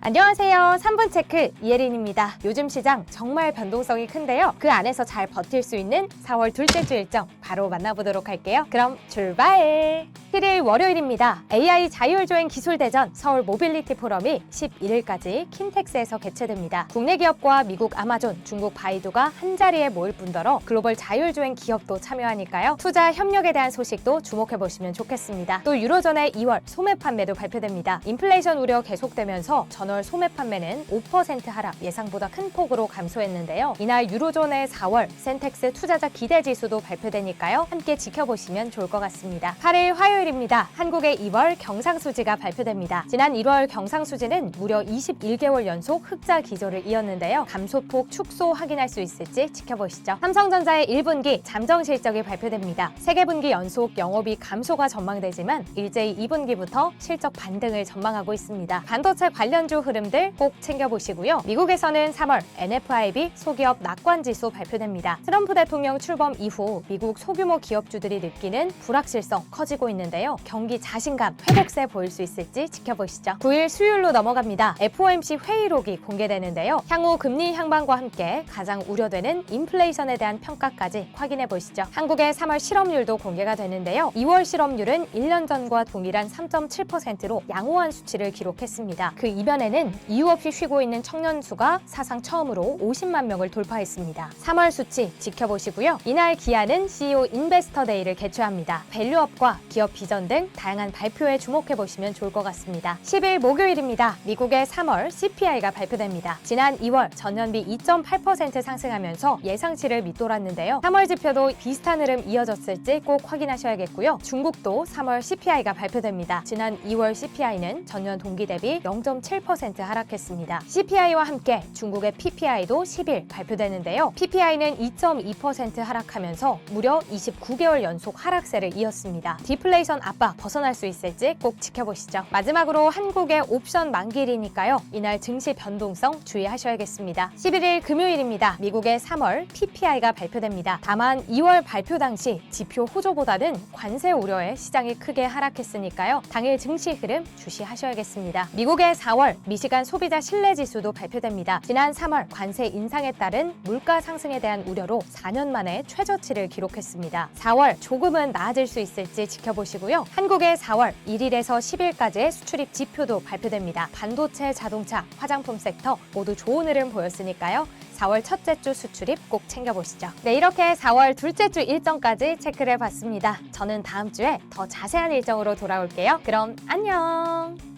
안녕하세요. 3분 체크 이혜린입니다. 요즘 시장 정말 변동성이 큰데요. 그 안에서 잘 버틸 수 있는 4월 둘째 주 일정 바로 만나보도록 할게요. 그럼 출발! 7일 월요일입니다. AI 자율주행 기술대전 서울 모빌리티 포럼이 11일까지 킨텍스에서 개최됩니다. 국내 기업과 미국 아마존, 중국 바이두가 한자리에 모일 뿐더러 글로벌 자율주행 기업도 참여하니까요. 투자 협력에 대한 소식도 주목해보시면 좋겠습니다. 또 유로존의 2월 소매 판매도 발표됩니다. 인플레이션 우려 계속되면서 전월 소매 판매는 5% 하락, 예상보다 큰 폭으로 감소했는데요. 이날 유로존의 4월 센텍스 투자자 기대 지수도 발표되니까요. 함께 지켜보시면 좋을 것 같습니다. 8일 화요일입니다. 한국의 2월 경상수지가 발표됩니다. 지난 1월 경상수지는 무려 21개월 연속 흑자 기조를 이었는데요. 감소폭 축소 확인할 수 있을지 지켜보시죠. 삼성전자의 1분기 잠정 실적이 발표됩니다. 세계분기 연속 영업이익 감소가 전망되지만 일제히 2분기부터 실적 반등을 전망하고 있습니다. 반도체 관련주 흐름들 꼭 챙겨보시고요. 미국에서는 3월 NFIB 소기업 낙관지수 발표됩니다. 트럼프 대통령 출범 이후 미국 소규모 기업주들이 느끼는 불확실성 커지고 있는데요. 경기 자신감, 회복세 보일 수 있을지 지켜보시죠. 9일 수요일로 넘어갑니다. FOMC 회의록이 공개되는데요. 향후 금리 향방과 함께 가장 우려되는 인플레이션에 대한 평가까지 확인해 보시죠. 한국의 3월 실업률도 공개가 되는데요. 2월 실업률은 1년 전과 동일한 3.7%로 양호한 수치를 기록했습니다. 그 이변에는 이유 없이 쉬고 있는 청년 수가 사상 처음으로 50만 명을 돌파했습니다. 3월 수치 지켜보시고요. 이날 기아는 CEO 인베스터 데이를 개최합니다. 밸류업과 기업 비전 등 다양한 발표에 주목해 보시면 좋을 것 같습니다. 10일 목요일입니다. 미국의 3월 CPI가 발표됩니다. 지난 2월 전년비 2.8% 상승하면서 예상치를 밑돌았는데요. 3월 지표도 비슷한 흐름 이어졌을지 꼭 확인하셔야겠고요. 중국도 3월 CPI가 발표됩니다. 지난 2월 CPI는 전년 동기 대비 0.7% 하락했습니다. CPI와 함께 중국의 PPI도 10일 발표되는데요. PPI는 2.2% 하락하면서 무려 29개월 연속 하락세를 이었습니다. 디플레이션 압박 벗어날 수 있을지 꼭 지켜보시죠. 마지막으로 한국의 옵션 만기일이니까요. 이날 증시 변동성 주의하셔야겠습니다. 11일 금요일입니다. 미국의 3월 PPI가 발표됩니다. 다만 2월 발표 당시 지표 호조보다는 관세 우려에 시장이 크게 하락했으니까요. 당일 증시 흐름 주시하셔야겠습니다. 미국의 4월 미시간 소비자 신뢰지수도 발표됩니다. 지난 3월 관세 인상에 따른 물가 상승에 대한 우려로 4년 만에 최저치를 기록했습니다. 4월 조금은 나아질 수 있을지 지켜보시고요. 한국의 4월 1일에서 10일까지의 수출입 지표도 발표됩니다. 반도체, 자동차, 화장품 섹터 모두 좋은 흐름 보였으니까요. 4월 첫째 주 수출입 꼭 챙겨보시죠. 네, 이렇게 4월 둘째 주 일정까지 체크를 해봤습니다. 저는 다음 주에 더 자세한 일정으로 돌아올게요. 그럼 안녕!